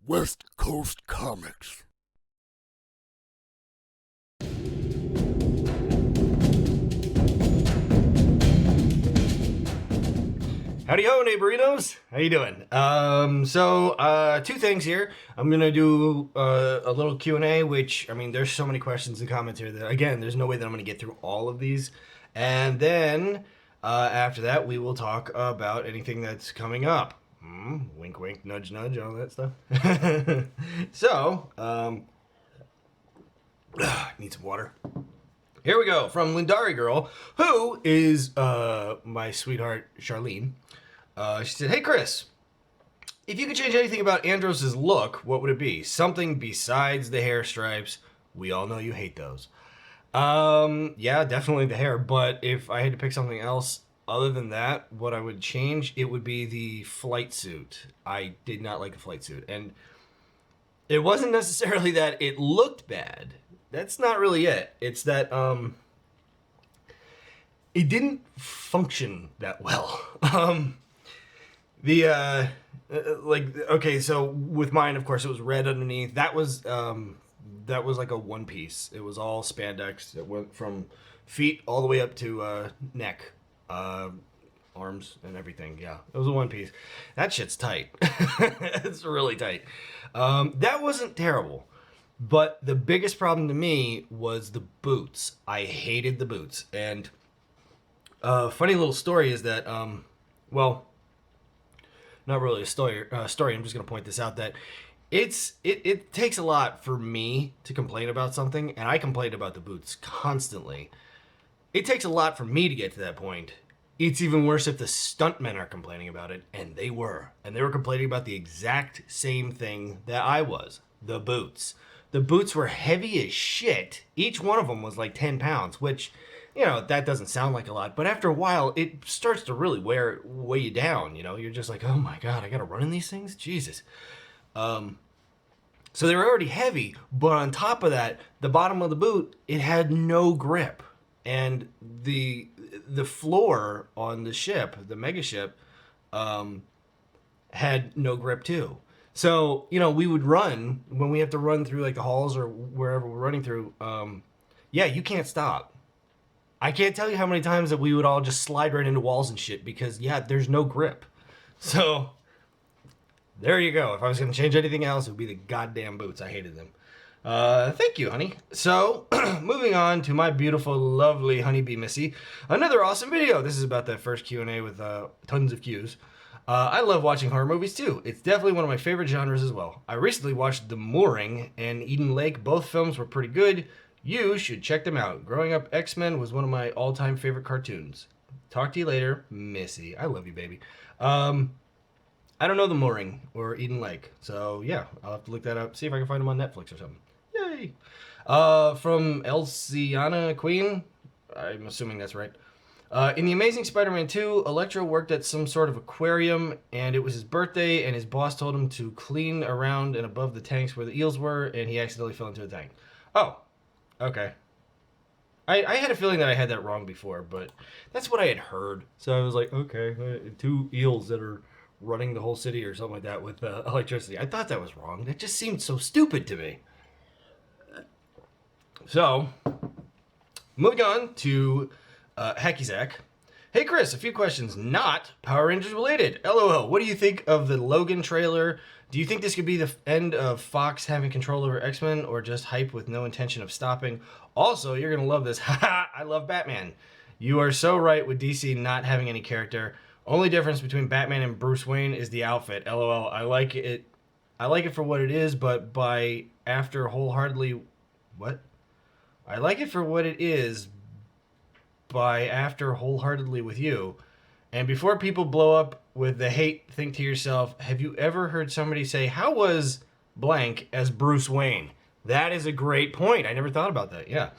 West Coast Comics. Howdy ho, neighborinos. How you doing? Two things here. I'm gonna do a little Q&A, which, I mean, there's so many questions and comments here that, again, there's no way that I'm gonna get through all of these. And then, after that, we will talk about anything that's coming up. Wink, wink, nudge, nudge, all that stuff. Need some water. Here we go, from Lindari Girl, who is my sweetheart, Charlene. She said, "Hey Chris, if you could change anything about Andros' look, what would it be? Something besides the hair stripes. We all know you hate those." Yeah, definitely the hair, but if I had to pick something else other than that, what I would change, it would be the flight suit. I did not like the flight suit, and it wasn't necessarily that it looked bad. That's not really it. It's that, it didn't function that well. Okay, so with mine, of course, it was red underneath. That was like a one piece. It was all spandex. It went from feet all the way up to neck, arms, and everything. Yeah, it was a one piece. That shit's tight. It's really tight. That wasn't terrible. But the biggest problem to me was the boots. I hated the boots. And funny little story is that, well, not really a story. I'm just going to point this out, that it takes a lot for me to complain about something, and I complain about the boots constantly. It takes a lot for me to get to that point. It's even worse if the stuntmen are complaining about it, and they were. And they were complaining about the exact same thing that I was, the boots. The boots were heavy as shit. Each one of them was like 10 pounds, which, you know, that doesn't sound like a lot. But after a while, it starts to really weigh you down, you know? You're just like, oh my God, I gotta run in these things? Jesus. So they were already heavy, but on top of that, the bottom of the boot, it had no grip. And the floor on the ship, the mega ship, had no grip too. So, you know, we would run, when we have to run through like the halls or wherever we're running through, yeah, you can't stop. I can't tell you how many times that we would all just slide right into walls and shit because, yeah, there's no grip. So, there you go. If I was going to change anything else, it would be the goddamn boots. I hated them. Thank you, honey. So, moving on to my beautiful, lovely honeybee Missy. Another awesome video. This is about that first Q&A with tons of Qs. I love watching horror movies too. It's definitely one of my favorite genres as well. I recently watched The Mooring and Eden Lake. Both films were pretty good. You should check them out. Growing up, X-Men was one of my all-time favorite cartoons. Talk to you later, Missy. I love you, baby. I don't know The Mooring or Eden Lake, so yeah, I'll have to look that up, see if I can find them on Netflix or something. Yay! From Elsiana Queen, I'm assuming that's right. In The Amazing Spider-Man 2, Electro worked at some sort of aquarium, and it was his birthday, and his boss told him to clean around and above the tanks where the eels were, and he accidentally fell into a tank. Oh, okay. I had a feeling that I had that wrong before, but that's what I had heard. So I was like, okay, two eels that are running the whole city or something like that with electricity. I thought that was wrong. That just seemed so stupid to me. So, moving on to Hacky Zach. Hey Chris, a few questions not Power Rangers related. LOL, what do you think of the Logan trailer? Do you think this could be the end of Fox having control over X-Men, or just hype with no intention of stopping? Also, you're gonna love this. Haha, I love Batman. You are so right with DC not having any character. Only difference between Batman and Bruce Wayne is the outfit. LOL, I like it. I like it for what it is, but by after wholeheartedly... What? I like it for what it is, by after wholeheartedly with you. And before people blow up with the hate, think to yourself, have you ever heard somebody say, how was blank as Bruce Wayne? That is a great point. I never thought about that. Yeah.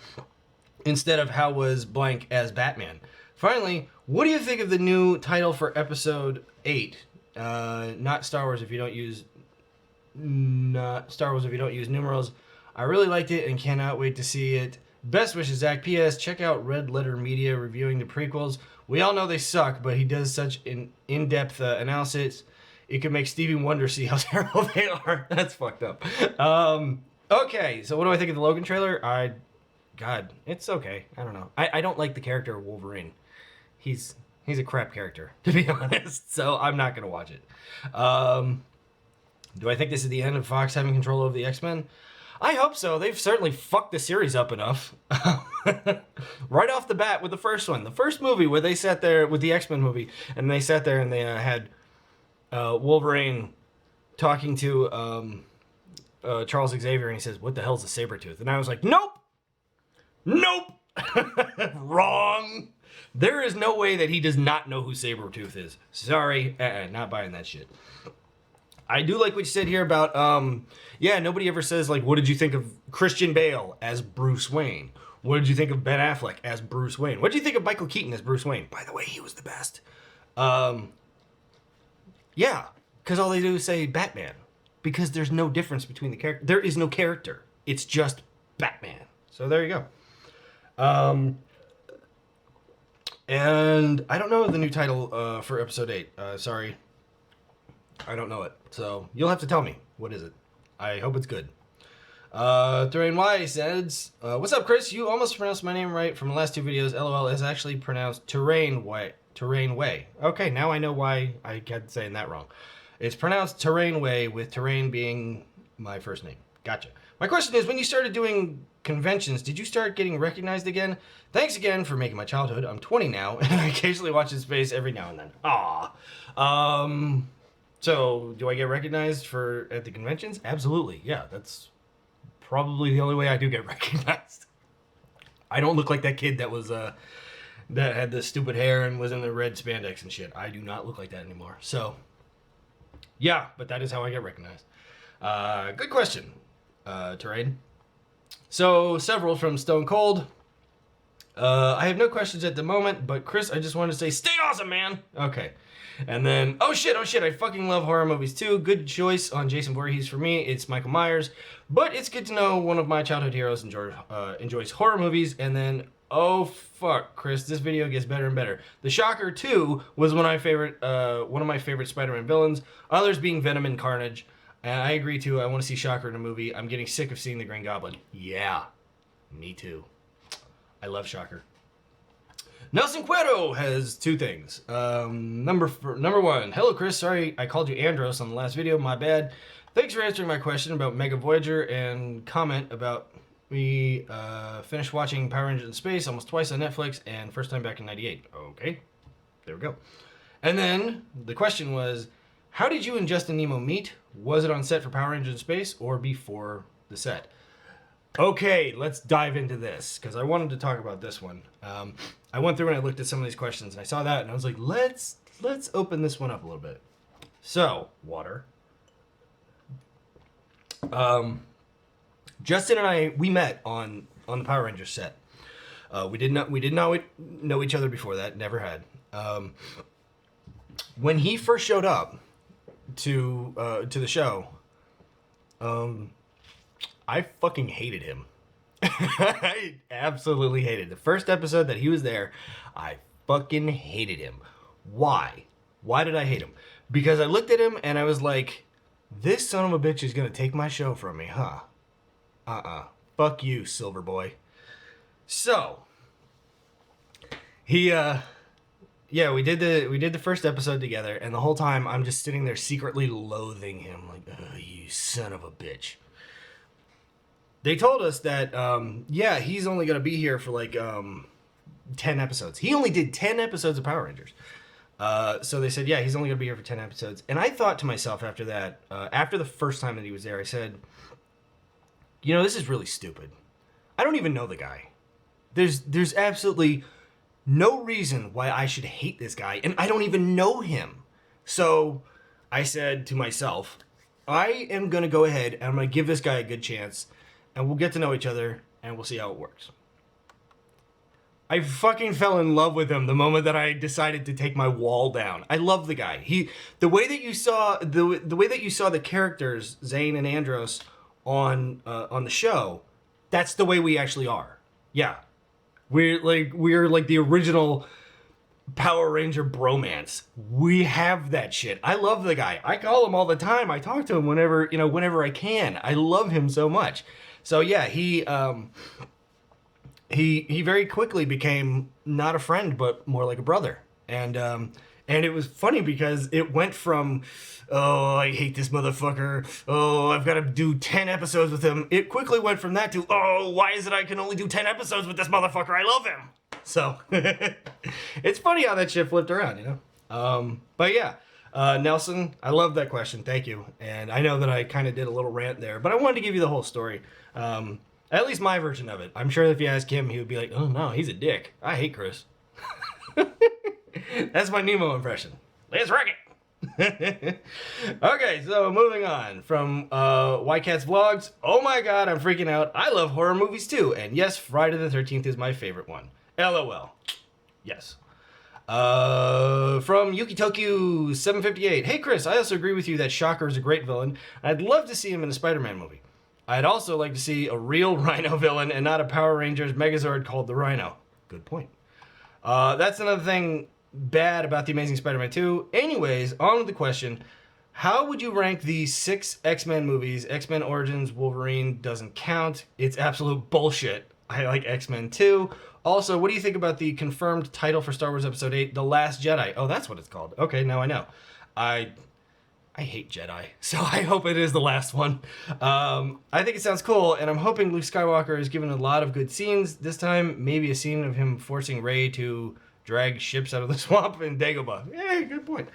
Instead of how was blank as Batman. Finally, what do you think of the new title for episode 8? Not Star Wars if you don't use numerals. I really liked it and cannot wait to see it. Best wishes, Zach. P.S. Check out Red Letter Media reviewing the prequels. We all know they suck, but he does such an in-depth analysis. it could make Stevie Wonder see how terrible they are. That's fucked up. Okay, so what do I think of the Logan trailer? God, it's okay. I don't know. I don't like the character of Wolverine. He's a crap character, to be honest. So I'm not gonna watch it. Do I think this is the end of Fox having control over the X-Men? I hope so. They've certainly fucked the series up enough. Right off the bat with the first one. The first movie where they sat there, with the X-Men movie, and they sat there and they had Wolverine talking to Charles Xavier, and he says, "What the hell's a Sabretooth?" And I was like, nope! Nope! Wrong! There is no way that he does not know who Sabretooth is. Sorry, not buying that shit. I do like what you said here about, yeah, nobody ever says, like, what did you think of Christian Bale as Bruce Wayne? What did you think of Ben Affleck as Bruce Wayne? What did you think of Michael Keaton as Bruce Wayne? By the way, he was the best. Yeah, because all they do is say Batman. Because there's no difference between the character. There is no character. It's just Batman. So there you go. And I don't know the new title for episode 8. Sorry. I don't know it. So you'll have to tell me. What is it? I hope it's good. Thorane Y says, what's up, Chris? You almost pronounced my name right from the last 2 videos. LOL is actually pronounced Terrain Way. Terrain Way. Okay, now I know why I kept saying that wrong. It's pronounced Terrain Way, with Terrain being my first name. Gotcha. My question is, when you started doing conventions, did you start getting recognized again? Thanks again for making my childhood. I'm 20 now, and I occasionally watch his face every now and then. Aw. So, do I get recognized at the conventions? Absolutely. Yeah, that's probably the only way I do get recognized. I don't look like that kid that was, that had the stupid hair and was in the red spandex and shit. I do not look like that anymore. So, yeah, but that is how I get recognized. Good question, Terrain. So, several from Stone Cold. I have no questions at the moment, but Chris, I just wanted to say, stay awesome, man! Okay. And then, oh shit, I fucking love horror movies too. Good choice on Jason Voorhees for me. It's Michael Myers. But it's good to know one of my childhood heroes enjoys horror movies. And then, oh fuck, Chris, this video gets better and better. The Shocker 2 was one of my favorite Spider-Man villains. Others being Venom and Carnage. And I agree too. I want to see Shocker in a movie. I'm getting sick of seeing the Green Goblin. Yeah, me too. I love Shocker. Nelson Cuero has 2 things. Number 1. Hello, Chris. Sorry I called you Andros on the last video. My bad. Thanks for answering my question about Mega Voyager, and comment about me finished watching Power Rangers in Space almost twice on Netflix, and first time back in 98. Okay. There we go. And then the question was, how did you and Justin Nemo meet? Was it on set for Power Rangers in Space or before the set? Okay, let's dive into this, because I wanted to talk about this one. I went through and I looked at some of these questions, and I saw that, and I was like, let's open this one up a little bit. So, water. Justin and I, we met on the Power Rangers set. We did not know each other before that, never had. When he first showed up to the show, I fucking hated him. I absolutely hated the first episode that he was there. I fucking hated him. Why? Why did I hate him? Because I looked at him and I was like, this son of a bitch is gonna take my show from me, huh? Fuck you, Silver Boy. So he yeah, we did the first episode together, and the whole time I'm just sitting there secretly loathing him, like, oh, you son of a bitch. They told us that, yeah, he's only going to be here for like 10 episodes. He only did 10 episodes of Power Rangers. So they said, yeah, he's only going to be here for 10 episodes. And I thought to myself after that, after the first time that he was there, I said, you know, this is really stupid. I don't even know the guy. There's absolutely no reason why I should hate this guy, and I don't even know him. So I said to myself, I am going to go ahead and I'm going to give this guy a good chance, and we'll get to know each other, and we'll see how it works. I fucking fell in love with him the moment that I decided to take my wall down. I love the guy. The way that you saw the characters, Zane and Andros, on the show, that's the way we actually are. Yeah, we're like the original Power Ranger bromance. We have that shit. I love the guy. I call him all the time. I talk to him whenever I can. I love him so much. So yeah, he very quickly became not a friend, but more like a brother. And it was funny because it went from, oh, I hate this motherfucker. Oh, I've got to do 10 episodes with him. It quickly went from that to, oh, why is it I can only do 10 episodes with this motherfucker? I love him. So it's funny how that shit flipped around, you know? But yeah, Nelson, I love that question. Thank you. And I know that I kind of did a little rant there, but I wanted to give you the whole story. At least my version of it. I'm sure if you ask him, he would be like, oh no, he's a dick. I hate Chris. That's my Nemo impression. Let's rock it. Okay, so moving on from White Cat's vlogs. Oh my god, I'm freaking out. I love horror movies too. And yes, Friday the 13th is my favorite one. LOL. Yes. From Yukitoku 758. Hey Chris, I also agree with you that Shocker is a great villain. I'd love to see him in a Spider-Man movie. I'd also like to see a real Rhino villain and not a Power Rangers Megazord called the Rhino. Good point. That's another thing bad about The Amazing Spider-Man 2. Anyways, on with the question. How would you rank the 6 X-Men movies? X-Men Origins Wolverine doesn't count. It's absolute bullshit. I like X-Men 2. Also, what do you think about the confirmed title for Star Wars Episode 8, The Last Jedi? Oh, that's what it's called. Okay, now I know. I hate Jedi, so I hope it is the last one. I think it sounds cool, and I'm hoping Luke Skywalker is given a lot of good scenes. This time, maybe a scene of him forcing Rey to drag ships out of the swamp in Dagobah. Yeah, good point.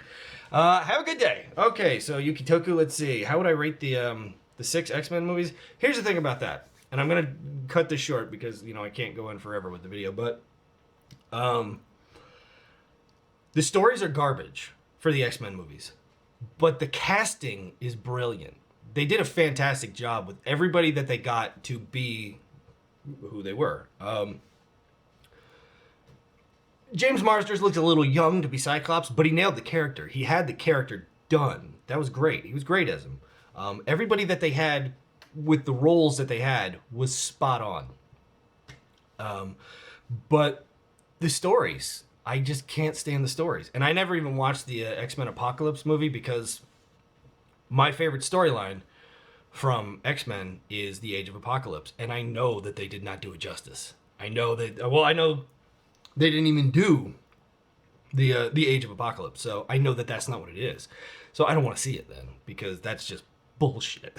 Have a good day. Okay, so Yukitoku, let's see. How would I rate the 6 X-Men movies? Here's the thing about that, and I'm going to cut this short because, you know, I can't go on forever with the video, but the stories are garbage for the X-Men movies. But the casting is brilliant. They did a fantastic job with everybody that they got to be who they were. James Marsters looked a little young to be Cyclops, but he nailed the character. He had the character done. That was great. He was great as him. Everybody that they had with the roles that they had was spot on. But the stories... I just can't stand the stories. And I never even watched the X-Men Apocalypse movie because my favorite storyline from X-Men is the Age of Apocalypse. And I know that they did not do it justice. I know they didn't even do the Age of Apocalypse. So I know that that's not what it is. So I don't want to see it then because that's just bullshit.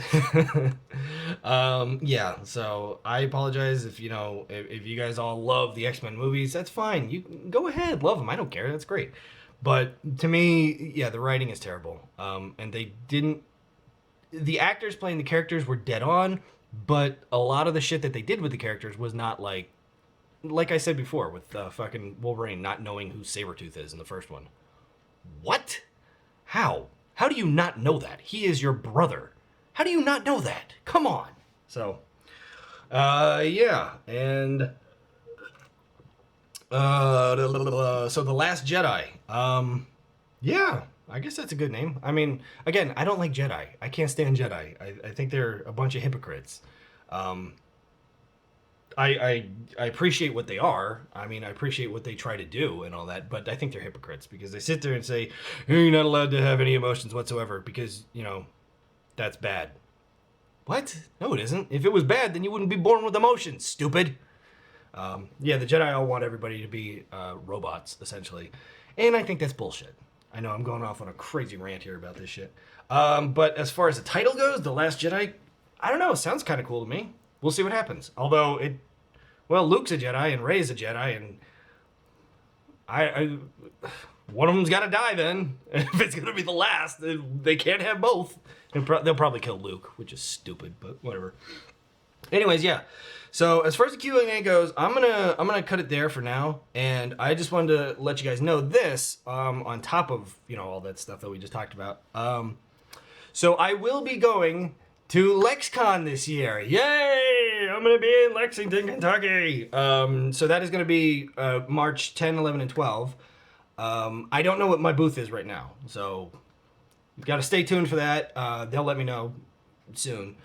Yeah, so I apologize if you guys all love the X-Men movies. That's fine. You go ahead, love them. I don't care. That's great. But to me, yeah, the writing is terrible. And the actors playing the characters were dead on, but a lot of the shit that they did with the characters was not like I said before with fucking Wolverine not knowing who Sabretooth is in the first one. What? How? How do you not know that? He is your brother. How do you not know that? Come on. So, yeah. And, so The Last Jedi. Yeah, I guess that's a good name. I mean, again, I don't like Jedi. I can't stand Jedi. I think they're a bunch of hypocrites. I appreciate what they are. I mean, I appreciate what they try to do and all that, but I think they're hypocrites because they sit there and say, you're not allowed to have any emotions whatsoever because, that's bad. What? No, it isn't. If it was bad, then you wouldn't be born with emotions, stupid. Yeah, the Jedi all want everybody to be robots, essentially. And I think that's bullshit. I know I'm going off on a crazy rant here about this shit. But as far as the title goes, The Last Jedi, I don't know. It sounds kind of cool to me. We'll see what happens. Although Luke's a Jedi and Rey's a Jedi, and I one of them's got to die then. If it's going to be the last, they can't have both. And they'll probably kill Luke, which is stupid, but whatever. Anyways, yeah. So as far as the Q&A goes, I'm gonna cut it there for now, and I just wanted to let you guys know this on top of all that stuff that we just talked about. So I will be going to LexCon this year. Yay! I'm going to be in Lexington, Kentucky. So that is going to be March 10, 11, and 12. I don't know what my booth is right now, so you've got to stay tuned for that. They'll let me know soon.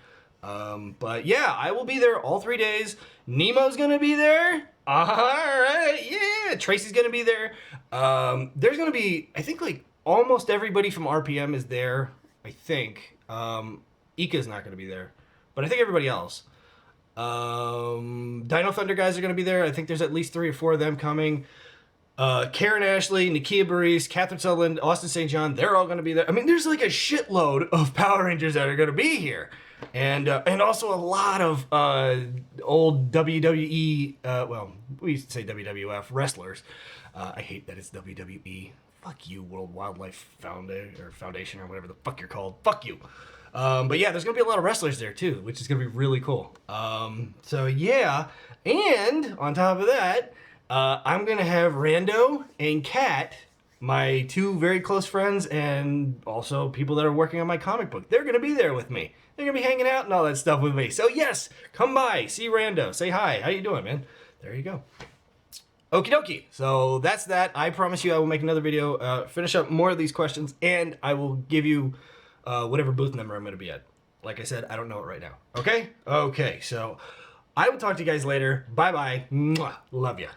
But yeah, I will be there all 3 days. Nemo's going to be there. All right, yeah. Tracy's gonna be there. There's gonna be, I think, like almost everybody from RPM is there. I think. Ika's not gonna be there, but I think everybody else. Dino Thunder guys are gonna be there. I think there's at least 3 or 4 of them coming. Karen Ashley, Nakia Burris, Catherine Sutherland, Austin St. John, they're all going to be there. I mean, there's like a shitload of Power Rangers that are going to be here. And also a lot of old WWE, well, we used to say WWF wrestlers. I hate that it's WWE. Fuck you, World Wildlife Foundation or whatever the fuck you're called. Fuck you. But yeah, there's going to be a lot of wrestlers there too, which is going to be really cool. So yeah, and on top of that, I'm going to have Rando and Kat, my 2 very close friends, and also people that are working on my comic book. They're going to be there with me. They're going to be hanging out and all that stuff with me. So yes, come by, see Rando, say hi. How you doing, man? There you go. Okie dokie. So that's that. I promise you I will make another video, finish up more of these questions, and I will give you whatever booth number I'm going to be at. Like I said, I don't know it right now. Okay? Okay, so I will talk to you guys later. Bye-bye. Mwah. Love ya.